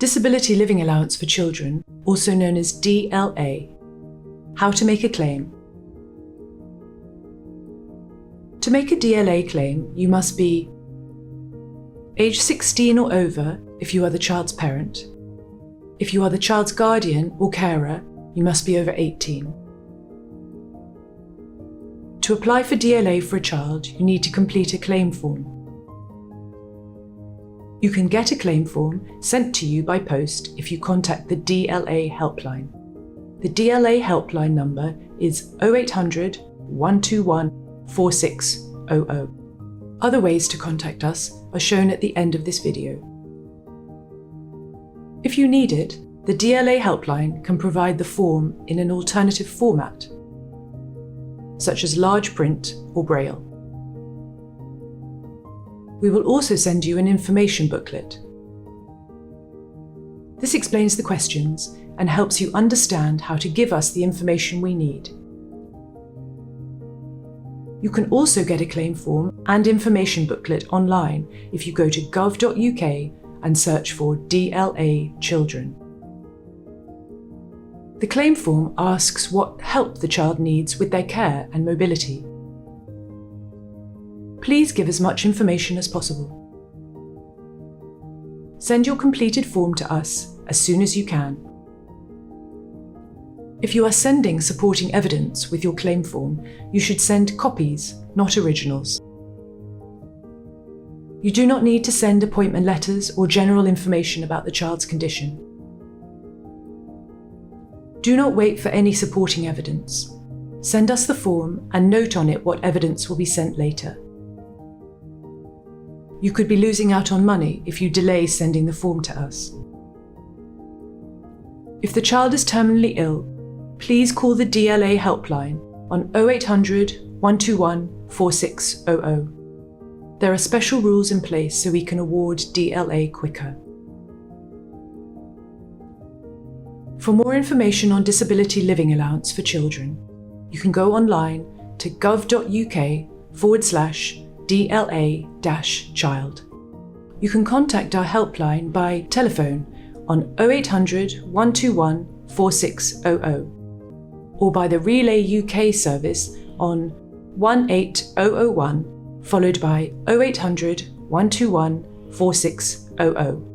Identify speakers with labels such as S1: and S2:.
S1: Disability Living Allowance for Children, also known as DLA. How to make a claim. To make a DLA claim, you must be age 16 or over if you are the child's parent. If you are the child's guardian or carer, you must be over 18. To apply for DLA for a child, you need to complete a claim form. You can get a claim form sent to you by post if you contact the DLA helpline. The DLA helpline number is 0800 121 4600. Other ways to contact us are shown at the end of this video. If you need it, the DLA helpline can provide the form in an alternative format, such as large print or braille. We will also send you an information booklet. This explains the questions and helps you understand how to give us the information we need. You can also get a claim form and information booklet online if you go to gov.uk and search for DLA Children. The claim form asks what help the child needs with their care and mobility. Please give as much information as possible. Send your completed form to us as soon as you can. If you are sending supporting evidence with your claim form, you should send copies, not originals. You do not need to send appointment letters or general information about the child's condition. Do not wait for any supporting evidence. Send us the form and note on it what evidence will be sent later. You could be losing out on money if you delay sending the form to us. If the child is terminally ill, please call the DLA helpline on 0800 121 4600. There are special rules in place so we can award DLA quicker. For more information on Disability Living Allowance for Children, you can go online to gov.uk/DLA-child. You can contact our helpline by telephone on 0800 121 4600 or by the Relay UK service on 18001 followed by 0800 121 4600.